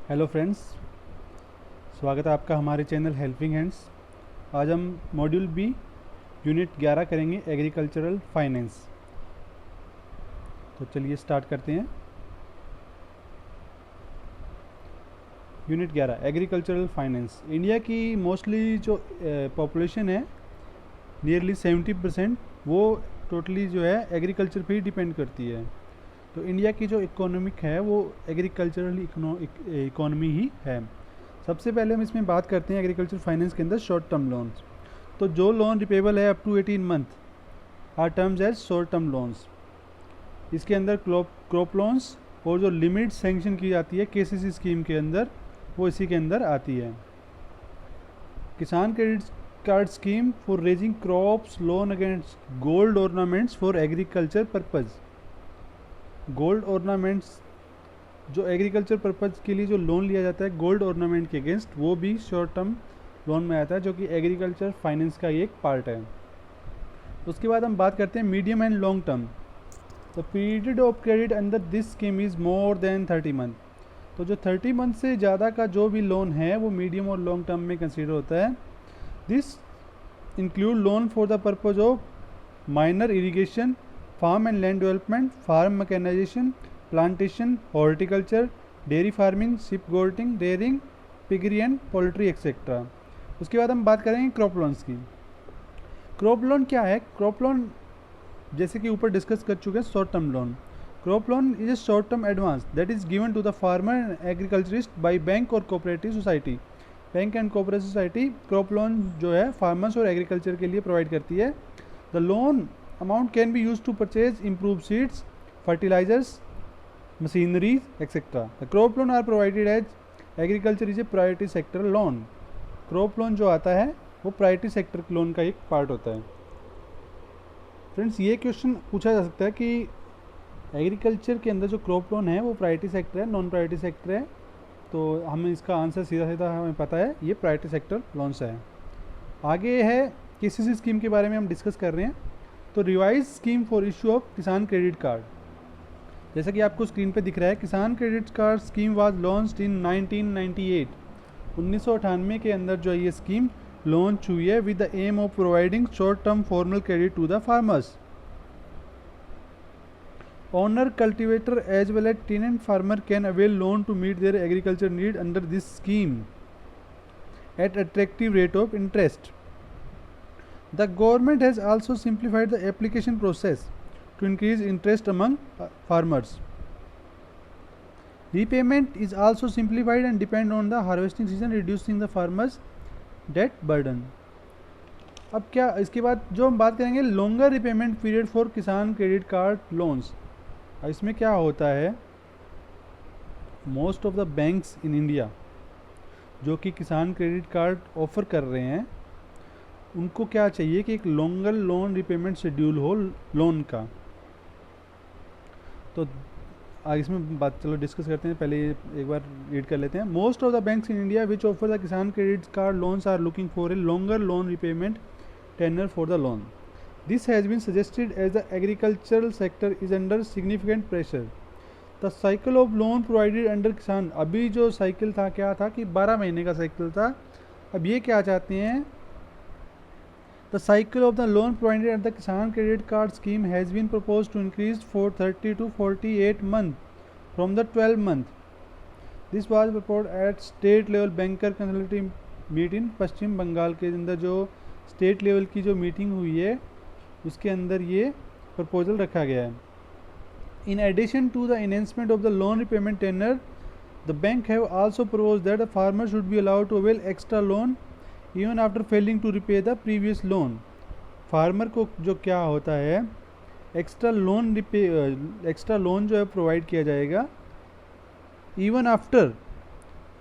Hello friends, स्वागत है आपका हमारे चैनल हेल्पिंग हैंड्स। आज हम मॉड्यूल बी यूनिट 11 करेंगे एग्रीकल्चरल फाइनेंस। तो चलिए स्टार्ट करते हैं। Unit 11 agricultural finance. इंडिया की मोस्टली जो पॉपुलेशन है, नियरली 70%, वो टोटली जो है एग्रीकल्चर पे ही डिपेंड करती है। तो इंडिया की जो इकोनॉमिक है वो एग्रीकल्चरल इकोनॉमी ही है। सबसे पहले हम इसमें बात करते हैं एग्रीकल्चर फाइनेंस के अंदर शॉर्ट टर्म लोन्स। तो जो लोन रिपेबल है up to 18 month are terms as short term loans. इसके अंदर क्रॉप लोन्स और जो लिमिट सेंक्शन की जाती है केसीसी स्कीम के अंदर, वो इसी के अंदर आती है। किसान credit card scheme for raising crops loan against gold ornaments for agriculture purpose. Gold ornaments जो एग्रीकल्चर पर्पज़ के लिए जो लोन लिया जाता है गोल्ड ऑर्नामेंट के अगेंस्ट, वो भी शॉर्ट टर्म लोन में आता है, जो कि एग्रीकल्चर फाइनेंस का ही एक पार्ट है। उसके बाद हम बात करते हैं medium and long term. The period of credit under this scheme is more than 30 month. तो जो 30 मंथ से ज़्यादा का जो भी लोन है वो मीडियम और लॉन्ग टर्म में कंसिडर होता है। This include loan for the purpose of minor irrigation, farm and land development, farm mechanisation, plantation, horticulture, dairy farming, sheep holding, dairying, piggery and poultry etcetera. उसके बाद हम बात करेंगे क्रॉप लोन्स की। Crop loan क्या है? क्रॉप लोन जैसे कि ऊपर डिस्कस कर चुके हैं, short term loan. Crop loan is a short term advance that is given to the farmer and agriculturist by bank और cooperative society. Bank and cooperative society crop loan जो है farmers और एग्रीकल्चर के लिए provide करती है। The loan amount can be use to purchase improve seeds, fertilisers, machineries, etc. The crop loan are provided as agriculture is a priority sector loan. Crop loan जो आता है वो प्रायोरिटी सेक्टर लोन का एक part होता है। Friends, ये question पूछा जा सकता है कि एग्रीकल्चर के अंदर जो क्रॉप लोन है वो प्रायोरिटी सेक्टर है, नॉन प्रायोरिटी सेक्टर है। तो हमें इसका आंसर सीधा सीधा हमें पता है, ये प्रायोरिटी सेक्टर लोन्स है। आगे है केसीसी स्कीम के बारे में हम डिस्कस कर रहे हैं। तो revise scheme for issue of Kisan credit card, जैसा कि आपको स्क्रीन पे दिख रहा है, किसान credit card scheme was launched in 1998। 1998 के अंदर जो ये स्कीम लॉन्च हुई है with the aim of providing short term formal credit to the farmers. Owner, cultivator as well as tenant farmer can avail loan to meet their agriculture need under this scheme at attractive rate of interest. The government has also simplified the application process to increase interest among farmers. Repayment is also simplified and depend on the harvesting season, reducing the farmers debt burden. अब क्या इसके बाद जो हम बात करेंगे longer repayment period for किसान credit card loans. इसमें क्या होता है, most of the banks in India जो कि किसान क्रेडिट कार्ड ऑफर कर रहे हैं, उनको क्या चाहिए कि एक लॉन्गर लोन रिपेमेंट शेड्यूल हो लोन का। तो आगे इसमें बात चलो डिस्कस करते हैं, पहले एक बार रीड कर लेते हैं। Most of the banks in India which offer the Kisan credit card loans are looking for a longer loan repayment tenure for the loan. This has been suggested as the agricultural sector is under significant pressure. The cycle of loan provided under Kisan, अभी जो cycle था क्या था कि 12 महीने का cycle था। अब ये क्या चाहते हैं, the cycle of the loan provided at the Kisan Credit Card Scheme has been proposed to increase for 30 to 48 months from the 12 month. This was proposed at state level banker consultative meet in पश्चिम बंगाल के अंदर जो state level की जो meeting हुई है उसके अंदर ये प्रपोजल रखा गया है। In addition to the enhancement of the loan repayment tenure, the bank have also proposed that the farmer should be allowed to avail extra loan even after failing to repay the previous loan. Farmer को जो क्या होता है, extra loan जो है provide किया जाएगा even after,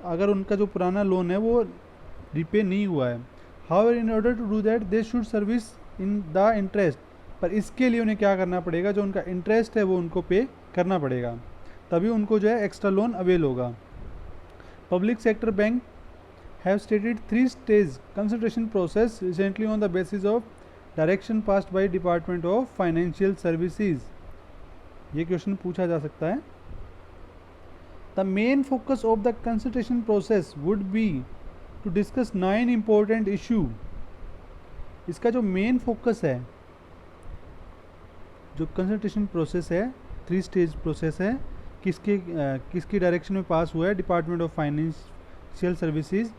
अगर उनका जो पुराना लोन है वो रिपे नहीं हुआ है। However in order to do that they should service in the interest, पर इसके लिए उन्हें क्या करना पड़ेगा, जो उनका इंटरेस्ट है वो उनको पे करना पड़ेगा, तभी उनको जो है एक्स्ट्रा लोन अवेल होगा। Public sector bank have stated 3-stage consultation process recently on the basis of direction passed by Department of Financial Services. ये क्वेश्चन पूछा जा सकता है। The main focus of the consultation process would be to discuss 9 important issue. इसका जो main focus है, जो consultation process है, 3 स्टेज प्रोसेस है, किसकी डायरेक्शन में पास हुआ है, डिपार्टमेंट ऑफ फाइनेंशियल सर्विसेज।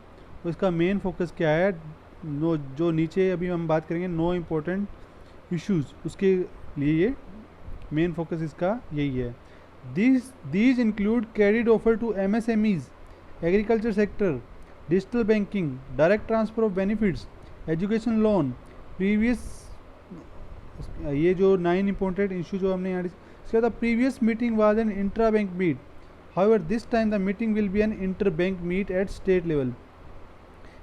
तो इसका मेन फोकस क्या है, जो नीचे अभी हम बात करेंगे 9 इम्पोर्टेंट इश्यूज, उसके लिए ये मेन फोकस इसका यही है। These include credit offer to MSMEs, agriculture sector, digital banking, direct transfer of benefits, education loan, previous, ये जो 9 important issue जो हमने यहाँ इसके बाद previous meeting was an intra-bank meet. However, this time the meeting will be an inter-bank meet at state level.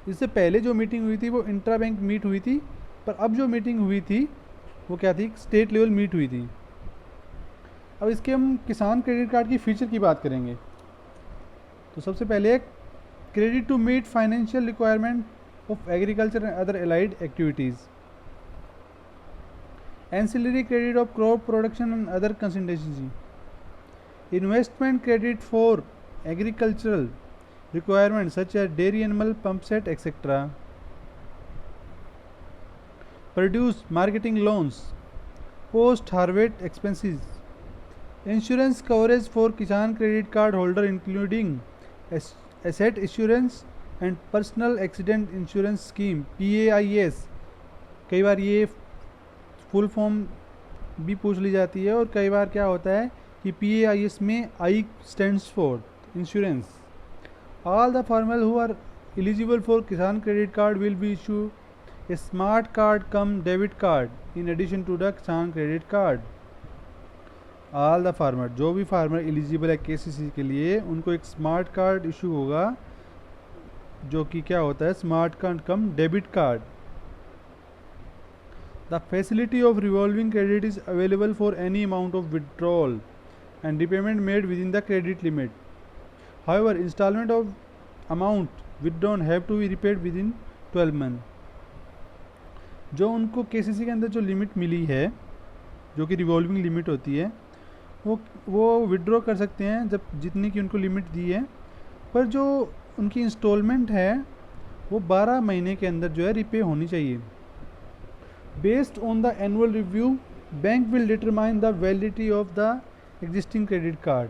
इससे पहले जो मीटिंग हुई थी वो इंट्रा-बैंक मीट हुई थी, पर अब जो मीटिंग हुई थी वो क्या थी, स्टेट लेवल मीट हुई थी। अब इसके हम किसान क्रेडिट कार्ड की फीचर की बात करेंगे। तो सबसे पहले credit to meet financial requirement of agriculture and other allied activities, ancillary credit of crop production and other consideration, investment credit for agricultural requirements such as dairy animal pump set etc. Produce marketing loans, post harvest expenses, insurance coverage for Kisan credit card holder including asset insurance and personal accident insurance scheme PAIS। कई बार ये full form भी पूछ ली जाती है, और कई बार क्या होता है कि PAIS में I stands for insurance। All the farmers who are eligible for Kisan credit card will be issued a smart card cum debit card in addition to the Kisan credit card। All the farmer, जो भी farmer eligible है KCC के लिए, उनको एक smart card issue होगा, जो कि क्या होता है, smart card come debit card. The facility of revolving credit is available for any amount of withdrawal and repayment made within the credit limit। However, installment of amount withdrawn have to be repaid within 12 months। जो उनको KCC के अंदर जो limit मिली है, जो कि revolving limit होती है, वो विड्रॉ कर सकते हैं जब जितनी की उनको लिमिट दी है, पर जो उनकी इंस्टॉलमेंट है वो 12 महीने के अंदर जो है रिपे होनी चाहिए। Based on the annual review, bank will determine the validity of the existing credit card.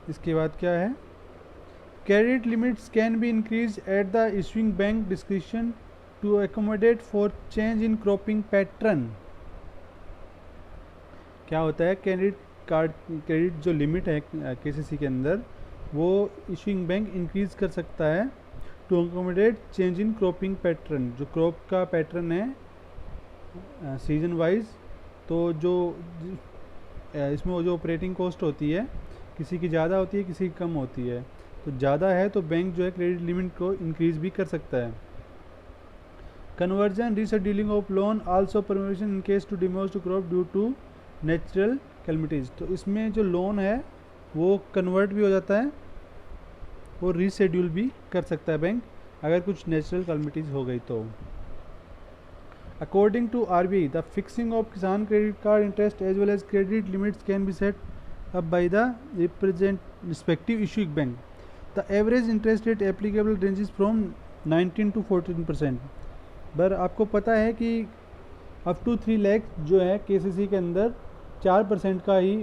इसके बाद क्या है, credit limits can be increase at the issuing bank description to accommodate for change in cropping pattern. क्या होता है, credit जो limit है KCC के अंदर, वो इशूइंग बैंक इंक्रीज कर सकता है to accommodate change in cropping pattern. जो क्रॉप का पैटर्न है सीजन वाइज, तो जो इसमें जो ऑपरेटिंग कॉस्ट होती है, किसी की ज़्यादा होती है, किसी की कम होती है। तो ज़्यादा है तो बैंक जो है क्रेडिट लिमिट को इंक्रीज़ भी कर सकता है। Conversion rescheduling of loan also permission in case to damage to crop due to natural calamities. तो इसमें जो लोन है वो कन्वर्ट भी हो जाता है और रीशेड्यूल भी कर सकता है बैंक, अगर कुछ नेचुरल कैलमिटीज़ हो गई तो। According to RBI, the fixing of Kisan credit card interest as well as credit limits can be set up by the respective issuing bank. The average interest rate applicable ranges from 19 to 14%। पर आपको पता है कि up to 3 lakh जो है KCC के अंदर 4% का ही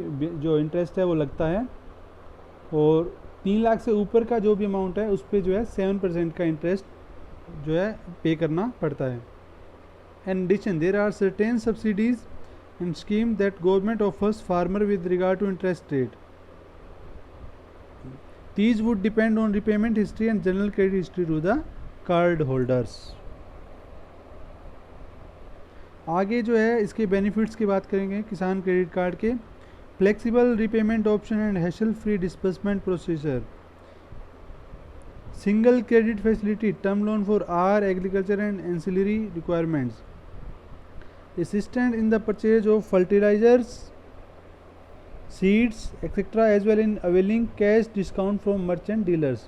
जो इंटरेस्ट है वो लगता है, और 3 लाख से ऊपर का जो भी अमाउंट है उस पर जो है 7% का इंटरेस्ट जो है पे करना पड़ता है। In addition, there are certain subsidies and scheme that government offers farmer with regard to interest rate. These would depend on repayment history and general credit history to the card holders। आगे जो है इसके benefits की बात करेंगे Kisan credit card के। Flexible repayment option and hassle free disbursement procedure, single credit facility, term loan for our agriculture and ancillary requirements, assistant in the purchase of fertilizers, seeds etc. as well in availing cash discount from merchant dealers।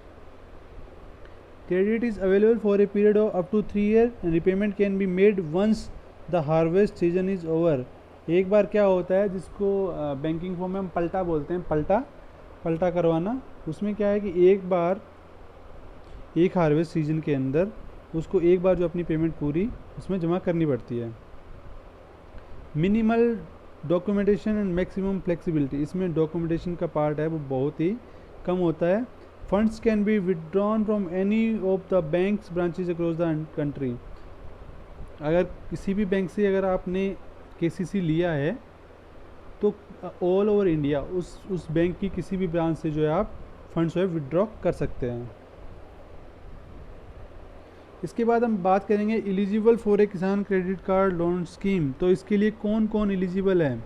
Credit is available for a period of up to 3 years and repayment can be made once the harvest season is over एक बार क्या होता है, जिसको banking form में हम पलटा बोलते हैं, पलटा करवाना। उसमें क्या है कि एक बार एक हार्वेस्ट सीजन के अंदर उसको एक बार जो अपनी पेमेंट पूरी उसमें जमा करनी पड़ती है। Minimal documentation and maximum flexibility, इसमें डॉक्यूमेंटेशन का पार्ट है वो बहुत ही कम होता है। Funds can be withdrawn from any of the banks branches across the country, अगर किसी भी बैंक से अगर आपने केसीसी लिया है तो ऑल ओवर इंडिया उस बैंक की किसी भी ब्रांच से जो है आप फंड्स जो है विदड्रॉ कर सकते हैं। इसके बाद हम बात करेंगे एलिजिबल फॉर ए किसान क्रेडिट कार्ड लोन स्कीम। तो इसके लिए कौन कौन एलिजिबल है?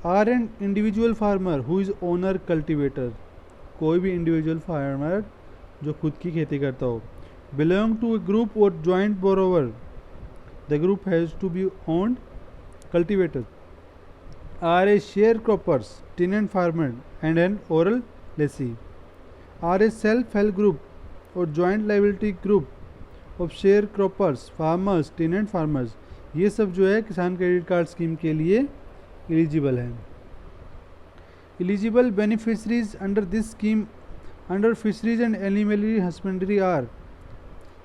Are an individual farmer who is owner cultivator, कोई भी इंडिविजुअल फार्मर जो खुद की खेती करता हो। बिलोंग टू ए ग्रुप और joint borrower, the group has to be owned cultivator. Or a share croppers, tenant farmer and an oral lessee. Or a self help group और joint liability group of share croppers, farmers, tenant farmers, ये सब जो है किसान credit card scheme के लिए eligible है। Eligible beneficiaries under this scheme under fisheries and animal husbandry are,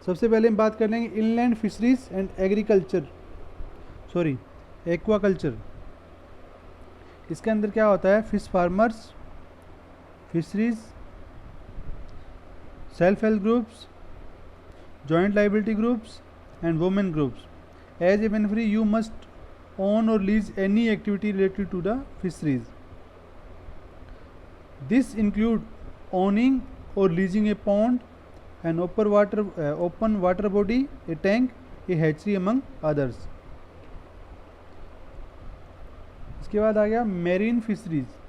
सबसे पहले हम बात कर लेंगे इनलैंड फिशरीज एंड एक्वाकल्चर। इसके अंदर क्या होता है? Fish farmers, fisheries, self help groups, joint liability groups and women groups. As a beneficiary you must own or lease any activity related to the fisheries. This include owning or leasing a pond, an open water body, a tank, a hatchery among others. इसके बाद आ गया marine fisheries.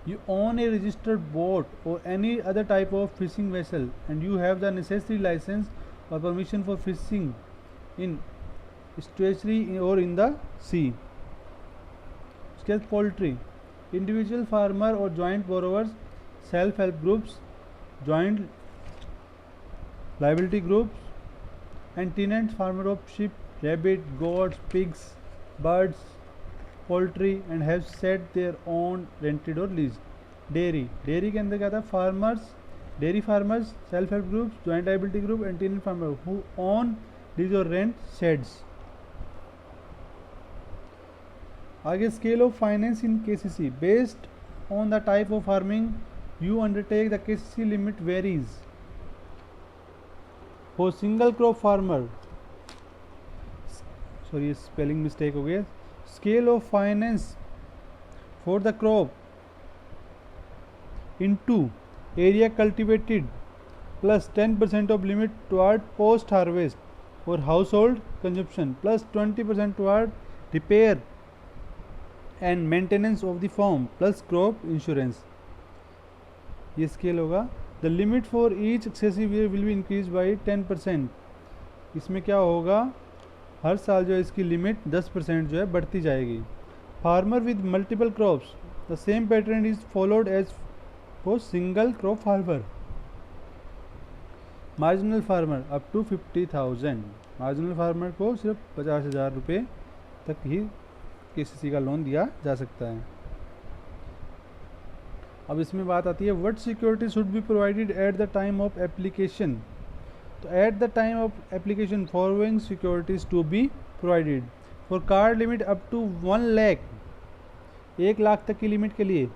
You own a registered boat or any other type of fishing vessel and you have the necessary license or permission for fishing in estuary or in the sea. उसके बाद poultry, individual farmer और joint borrowers, self help groups, joint liability groups and tenant farmer of sheep, rabbit, goats, pigs, birds, poultry and have set their own rented और lease. Dairy के अंदर क्या था? Farmers, dairy farmers, self help groups, joint liability group and tenant farmer who own lease और rent sheds. आगे scale of finance in KCC, based on the type of farming you undertake the KCC limit varies. For single crop farmer, sorry spelling mistake हो गया, scale of finance for the crop into area cultivated plus 10% of limit toward post harvest और household consumption plus 20% toward repair and maintenance of the farm plus crop insurance, ये scale होगा। The limit for each successive year will be increase by 10%। इसमें क्या होगा? हर साल जो है इसकी लिमिट 10% जो है बढ़ती जाएगी। Farmer with multiple crops, the same pattern is followed as for single crop farmer. Marginal farmer up to 50,000, marginal farmer को सिर्फ 50,000 रुपये तक ही केसीसी का लोन दिया जा सकता है। अब इसमें बात आती है what security should be provided at the time of application. तो at the time of application following securities to be provided. For card limit up to 1 lakh, 1 lakh तक की लिमिट के लिए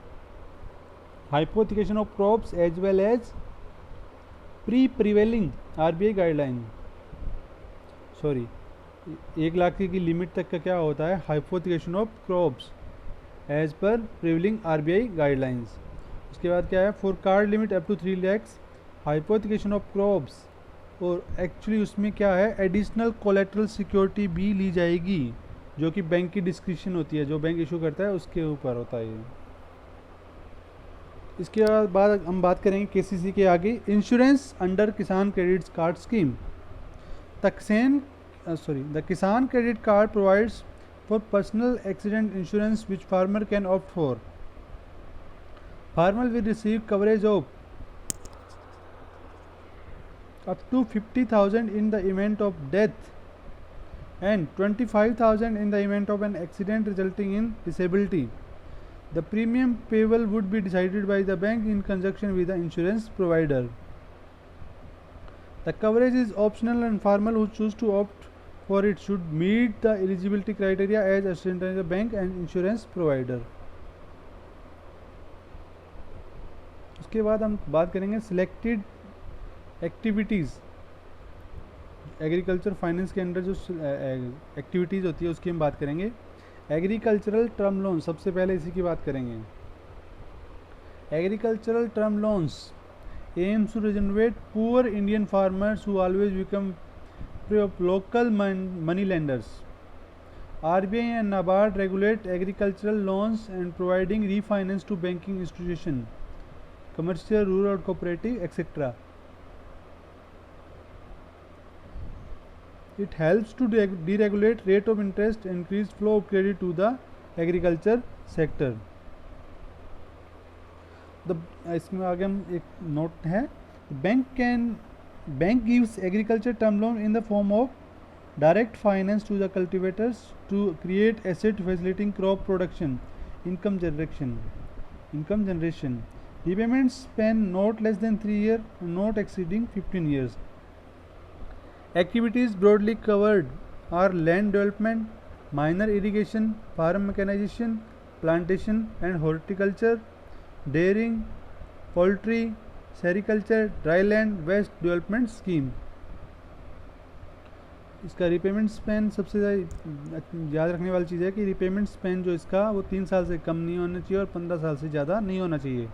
hypothecation of crops as well as pre prevailing RBI guideline, 1 lakh की limit तक का क्या होता है? Hypothecation of crops as per prevailing RBI guidelines. उसके बाद क्या है? For card limit up to 3 lakhs hypothecation of crops, और एक्चुअली उसमें क्या है? एडिशनल कोलेट्रल सिक्योरिटी भी ली जाएगी जो कि बैंक की डिस्क्रिप्शन होती है, जो बैंक इशू करता है उसके ऊपर होता है ये। इसके बाद हम बात करेंगे केसीसी के आगे इंश्योरेंस अंडर किसान credit card scheme. The Kisan Credit Card provides for personal accident insurance which farmer can opt for. Farmer will receive coverage of up to 50,000 in the event of death and 25,000 in the event of an accident resulting in disability. The premium payable would be decided by the bank in conjunction with the insurance provider. The coverage is optional and farmer who choose to opt for it should meet the eligibility criteria as ascertained by the bank and insurance provider. उसके बाद हम बात करेंगे selected activities. Agriculture finance के under जो activities होती है उसकी हम बात करेंगे। एग्रीकल्चरल टर्म लोन, सबसे पहले इसी की बात करेंगे। Agricultural term loans aims to regenerate poor Indian farmers who always become prey of local money lenders. RBI and NABARD regulate agricultural loans and providing refinance to banking institutions, commercial, rural, cooperative, etc. It helps to deregulate rate of interest and increase flow of credit to the agriculture sector. इसमें आगे हम एक note है, bank gives agriculture term loan in the form of direct finance to the cultivators to create asset facilitating crop production, income generation. Repayment span not less than 3 years, not exceeding 15 years. Activities broadly covered are land development, minor irrigation, farm mechanization, plantation and horticulture, dairying, poultry, sericulture, dryland, waste development scheme. इसका repayment Spain सबसे याद रखने वाली चीज़ है कि repayment Spain जो इसका वो 3 साल से कम नहीं होना चाहिए और 15 साल से ज़्यादा नहीं होना चाहिए।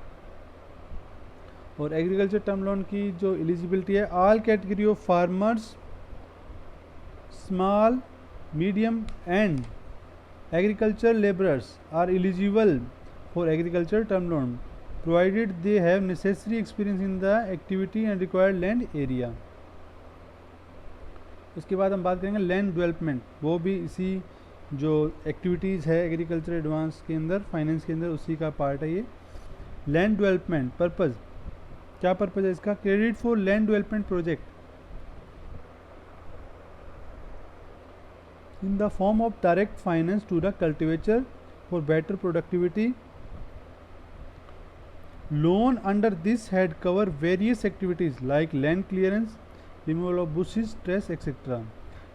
और एग्रीकल्चर टर्म लोन की जो एलिजिबिलिटी है, all category of farmers, small, medium and agriculture labourers are eligible for agriculture term loan provided they have necessary experience in the activity and required land area. उसके बाद हम बात करेंगे land development, वो भी इसी जो एक्टिविटीज़ है एग्रीकल्चर एडवांस के अंदर, फाइनेंस के अंदर, उसी का पार्ट है ये। लैंड डेवलपमेंट पर्पज़, क्या पर्पज़ है इसका? Credit for land development project in the form of direct finance to the cultivator for better productivity. Loan under this head cover various activities like land clearance, removal of bushes, stress, etc.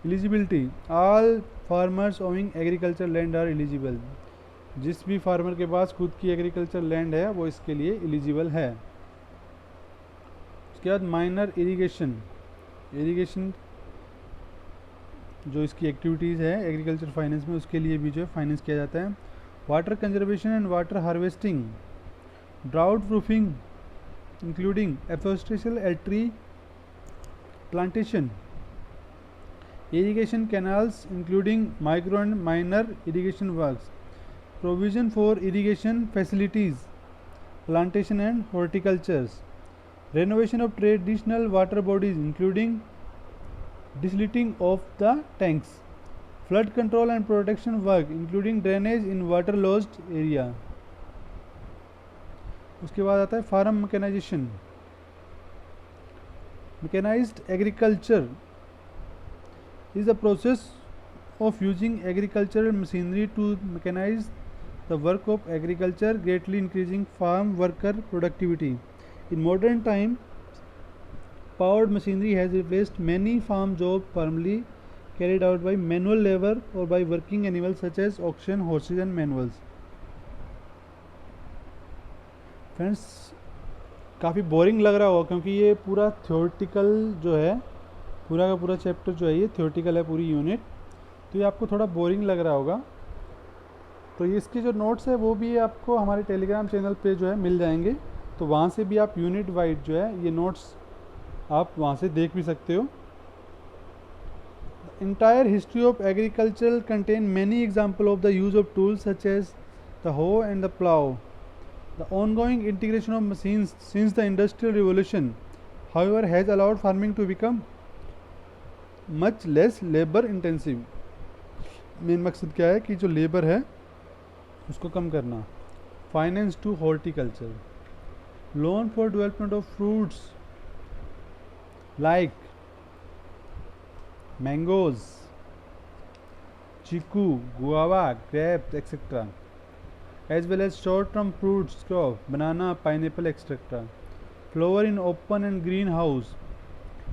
Eligibility: all farmers owning agricultural land are eligible. जिस भी farmer के पास खुद की agriculture land है वो इसके लिए eligible है। उसके बाद माइनर इरिगेशन जो इसकी एक्टिविटीज़ है एग्रीकल्चर फाइनेंस में, उसके लिए भी जो है फाइनेंस किया जाता है। Water conservation and water harvesting, drought proofing including afforestation and tree plantation, irrigation canals including micro and minor irrigation works, provision for irrigation facilities, plantation and horticultures, renovation of traditional water bodies including desilting of the tanks, flood control and protection work including drainage in water logged area. उसके बाद आता है farm mechanisation. Mechanised agriculture is the process of using agricultural machinery to mechanize the work of agriculture, greatly increasing farm worker productivity. In modern time, powered machinery has replaced many farm jobs formerly carried out by manual labor or by working animals such as oxen, horses and manuals. Friends, काफ़ी boring लग रहा होगा क्योंकि ये पूरा theoretical जो है, पूरा का पूरा चैप्टर जो है ये थ्योरेटिकल है, पूरी यूनिट, तो ये आपको थोड़ा बोरिंग लग रहा होगा। तो ये इसके जो नोट्स है वो भी आपको हमारे टेलीग्राम चैनल पे जो है मिल जाएंगे, तो वहाँ से भी आप यूनिट वाइज जो है ये नोट्स आप वहाँ से देख भी सकते हो। Entire history of agriculture contain many examples of the use of tools such as the hoe and the plow. The ongoing integration of machines since the Industrial Revolution, however, has allowed farming to become much less labor intensive. Main मकसद क्या है कि जो labour है उसको कम करना। Finance to horticulture, loan for development of fruits like mangoes, chiku, guava, grapes, etc., as well as short-term fruits crop, banana, pineapple, etc., flower in open and greenhouse,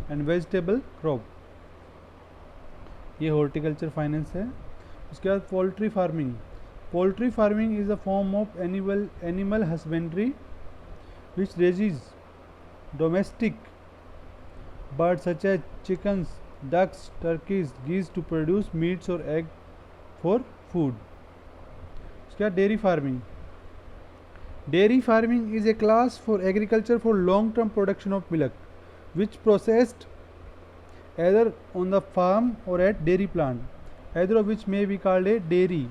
and vegetable crop. ये horticulture finance है. उसके बाद poultry farming. Poultry farming is a form of animal husbandry which raises domestic birds such as chickens, ducks, turkeys, geese to produce meats or egg for food. उसके बाद dairy farming. Dairy farming is a class for agriculture for long-term production of milk, which processed either on the farm or at dairy plant, either of which may be called a dairy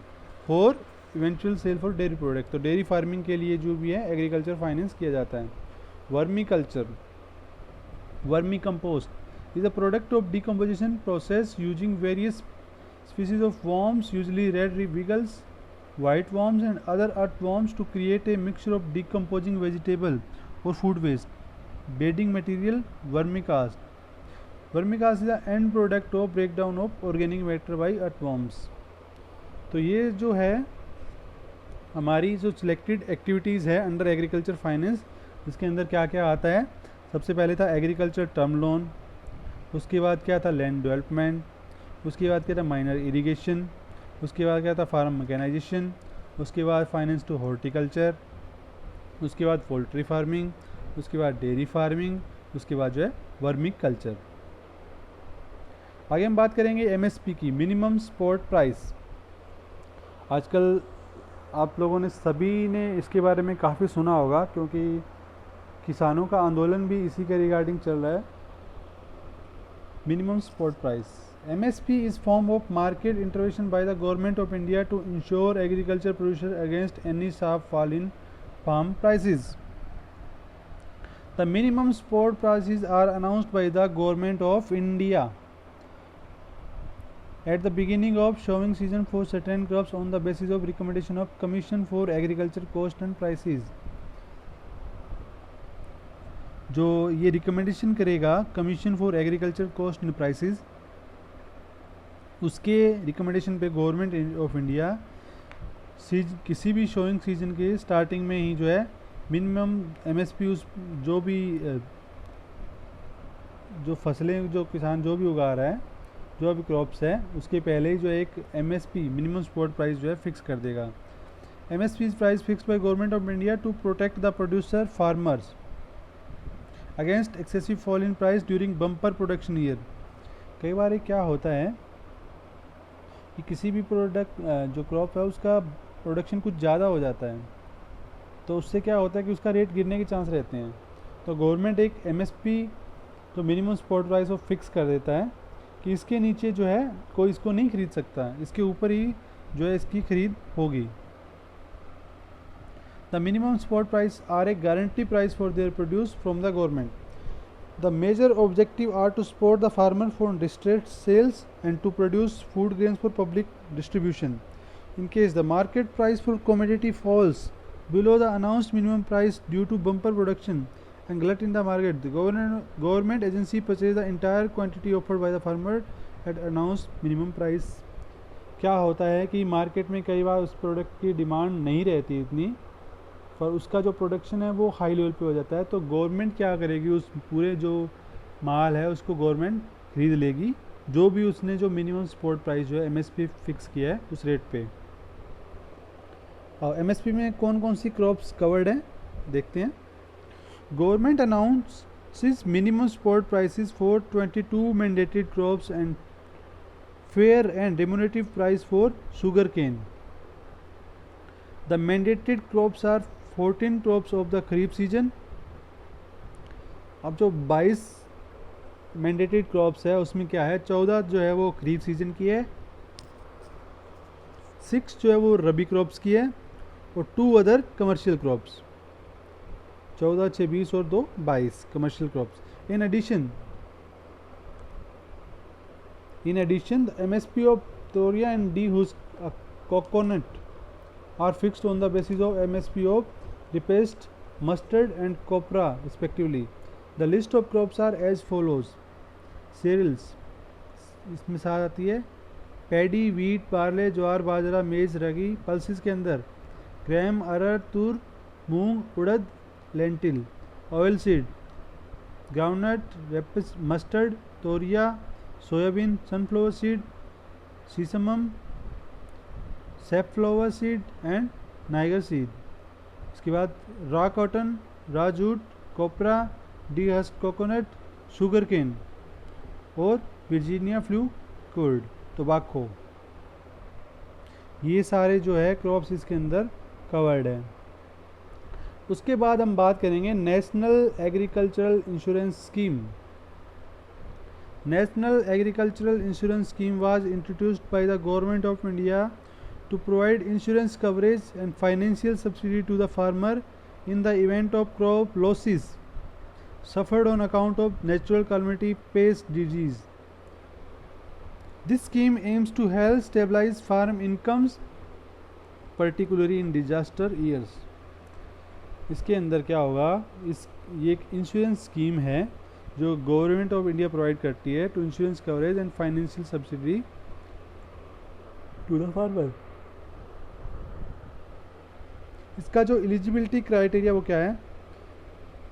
for eventual sale for dairy product. तो dairy farming के लिए जो भी है agriculture finance किया जाता है. Vermiculture. Vermicompost is a product of decomposition process using various species of worms, usually red beetles, white worms and other earthworms to create a mixture of decomposing vegetable or food waste. Bedding material vermicast. Vermicast is the end product of breakdown of organic matter by earthworms. तो ये जो है हमारी जो selected activities है under agriculture finance, इसके अंदर क्या क्या आता है. सबसे पहले था एग्रीकल्चर टर्म लोन, उसके बाद क्या था लैंड डेवलपमेंट, उसके बाद क्या था माइनर इरिगेशन, उसके बाद क्या था फार्म मैकेनाइजेशन, उसके बाद फाइनेंस टू हॉर्टिकल्चर, उसके बाद पोल्ट्री फार्मिंग, उसके बाद डेयरी फार्मिंग, उसके बाद जो है वर्मिक कल्चर. आगे हम बात करेंगे एमएसपी की, मिनिमम सपोर्ट प्राइस. आजकल आप लोगों ने सभी ने इसके बारे में काफ़ी सुना होगा क्योंकि किसानों का आंदोलन भी इसी के रिगार्डिंग चल रहा है. Minimum support price. MSP is form of market intervention by the government of India to ensure agriculture producer against any sharp fall in farm prices. The minimum support prices are announced by the government of India at the beginning of sowing season for certain crops on the basis of recommendation of Commission for Agriculture Cost and Prices. जो ये recommendation करेगा commission for agriculture cost and prices, उसके recommendation पे government of India किसी भी showing season के starting में ही जो है मिनिमम एमएसपी उस जो भी जो फसलें जो किसान जो भी उगा रहा है जो भी क्रॉप्स है उसके पहले ही जो एक एमएसपी मिनिमम सपोर्ट प्राइस जो है फिक्स कर देगा. MSP is price fix by government of India to protect the producer farmers against excessive fall in price during bumper production year. कई बार क्या होता है कि किसी भी प्रोडक्ट जो क्रॉप है उसका प्रोडक्शन कुछ ज़्यादा हो जाता है तो उससे क्या होता है कि उसका रेट गिरने के चांस रहते हैं. तो गवर्नमेंट एक एमएसपी जो मिनिमम सपोर्ट प्राइस वो फिक्स कर देता है कि इसके नीचे जो है कोई इसको नहीं खरीद सकता, इसके ऊपर ही जो है इसकी खरीद होगी. The minimum support price are a guarantee price for their produce from the government. The major objective are to support the farmer for distressed sales and to produce food grains for public distribution. In case the market price for commodity falls below the announced minimum price due to bumper production and glut in the market, the government agency purchase the entire quantity offered by the farmer at announced minimum price. क्या होता है कि market में कई बार उस product की demand नहीं रहती इतनी पर उसका जो प्रोडक्शन है वो हाई लेवल पे हो जाता है, तो गवर्नमेंट क्या करेगी उस पूरे जो माल है उसको गवर्नमेंट खरीद लेगी जो भी उसने जो मिनिमम सपोर्ट प्राइस जो है एमएसपी फिक्स किया है उस रेट पे. और एमएसपी में कौन कौन सी क्रॉप्स कवर्ड हैं देखते हैं. Government announces minimum support prices for 22 mandated crops and fair and remunerative price for sugar cane. The mandated crops are 14 crops of the kharif season. अब जो 22 मैंडेटेड क्रॉप्स है उसमें क्या है 14 जो है वो खरीफ सीजन की है, 6 जो है वो रबी क्रॉप्स की है और 2 अदर कमर्शियल क्रॉप्स. 14, 6, 20 और 2 22 commercial crops. In addition the MSP of तोरिया and dehusked coconut are fixed on the basis of MSP of repaste, mustard and copra respectively. The list of crops are as follows. Cereals इसमें साथ आती है paddy, wheat, barley, jowar, bajra, maize, ragi. Pulses के अंदर gram, arhar, tur, moong, urad, lentil. Oil seed groundnut, mustard, toria, soybean, sunflower seed, sesamum, safflower seed and niger seed. इसके बाद raw cotton, raw jute, copra, de husk coconut, sugar cane और Virginia flu कुर्ड, tobacco. ये सारे जो है crops इसके अंदर कवर्ड है। उसके बाद हम बात करेंगे national agricultural insurance scheme. National agricultural insurance scheme was introduced by the government of India to provide insurance coverage and financial subsidy to the farmer in the event of crop losses suffered on account of natural calamity, pest, disease. This scheme aims to help stabilize farm incomes, particularly in disaster years. इसके अंदर क्या होगा, ये एक insurance scheme है जो government of India provide करती है to insurance coverage and financial subsidy to the farmer. इसका जो एलिजिबिलिटी क्राइटेरिया वो क्या है,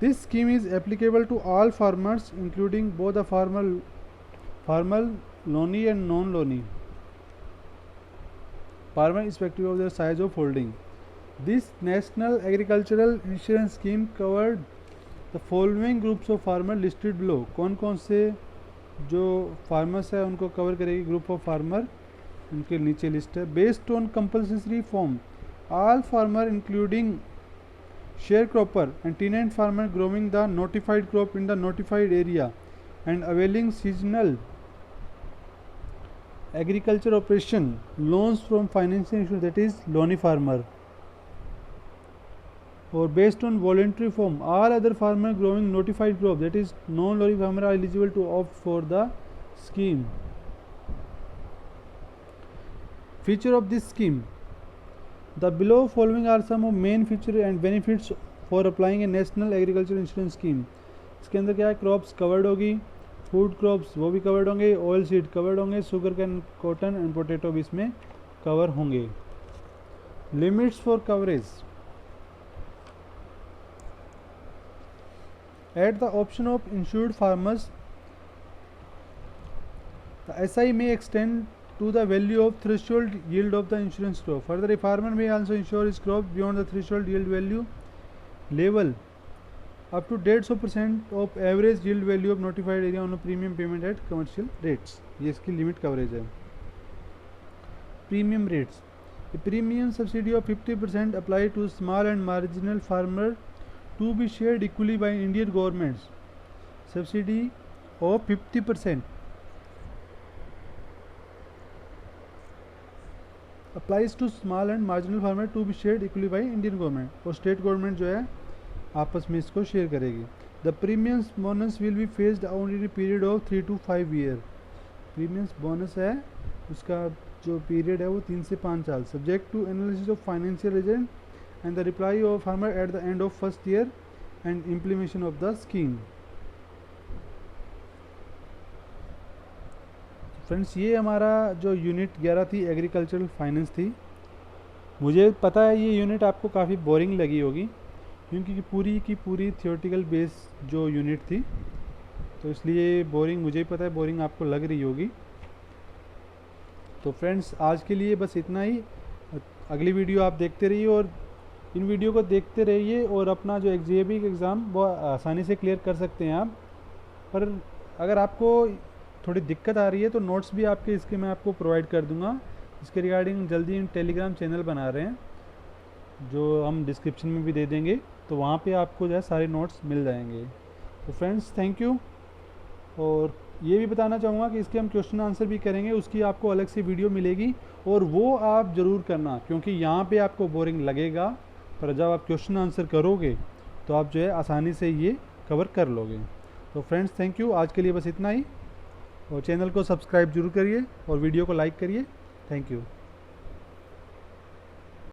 this scheme is applicable to all farmers including both the farmer loanee and non loanee farmer respective of their size of holding. This national agricultural insurance scheme covered the following groups of farmer listed below. कौन कौन से जो farmers है उनको cover करेगी group of farmer, उनके नीचे list है। Based on compulsory form, all farmer including sharecropper and tenant farmer growing the notified crop in the notified area and availing seasonal agriculture operation loans from financial institution, that is loany farmer. Or based on voluntary form, all other farmer growing notified crop, that is non-loany farmer, are eligible to opt for the scheme. Feature of this scheme: the below following are some of main features and benefits for applying a national agricultural insurance scheme. इसके अंदर क्या है, crops covered होगी, food crops वो भी covered होंगे, oil seed covered होंगे, sugar cane, cotton and potato भी इसमें कवर होंगे। Limits for coverage: at the option of insured farmers the SI may extend to the value of threshold yield of the insurance crop. Further, a farmer may also insure his crop beyond the threshold yield value level up to 150% of average yield value of notified area on a premium payment at commercial rates. ये इसकी limit coverage है। Premium rates: a premium subsidy of 50% applied to small and marginal farmer to be shared equally by Indian governments. Subsidy of 50% applies to small and marginal farmer to be shared equally by Indian government, और state government जो है आपस में इसको share करेगी। The premiums bonus will be faced out in period of 3 to 5 year. Premiums bonus है उसका जो पीरियड है वो 3 से 5 साल। Subject to analysis of financial agent and the reply of farmer at the end of first year and implementation of the scheme. Friends, ये हमारा जो यूनिट 11 थी एग्रीकल्चरल फाइनेंस थी। मुझे पता है ये यूनिट आपको काफ़ी बोरिंग लगी होगी क्योंकि पूरी की पूरी थियोरेटिकल बेस जो यूनिट थी, तो इसलिए बोरिंग, मुझे पता है बोरिंग आपको लग रही होगी। तो फ्रेंड्स, आज के लिए बस इतना ही। अगली वीडियो आप देखते रहिए और इन वीडियो को देखते रहिए और अपना जो JEE एग्ज़ाम वो आसानी से क्लियर कर सकते हैं आप। पर अगर आपको थोड़ी दिक्कत आ रही है तो नोट्स भी आपके इसके मैं आपको प्रोवाइड कर दूंगा। इसके रिगार्डिंग जल्दी टेलीग्राम चैनल बना रहे हैं जो हम डिस्क्रिप्शन में भी दे देंगे, तो वहाँ पे आपको जो है सारे नोट्स मिल जाएंगे। तो फ्रेंड्स, थैंक यू। और ये भी बताना चाहूँगा कि इसके हम क्वेश्चन आंसर भी करेंगे, उसकी आपको अलग से वीडियो मिलेगी और वो आप ज़रूर करना, क्योंकि यहाँ पे आपको बोरिंग लगेगा पर जब आप क्वेश्चन आंसर करोगे तो आप जो है आसानी से ये कवर कर लोगे। तो फ्रेंड्स, थैंक यू। आज के लिए बस इतना ही, और चैनल को सब्सक्राइब जरूर करिए और वीडियो को लाइक करिए। Thank you.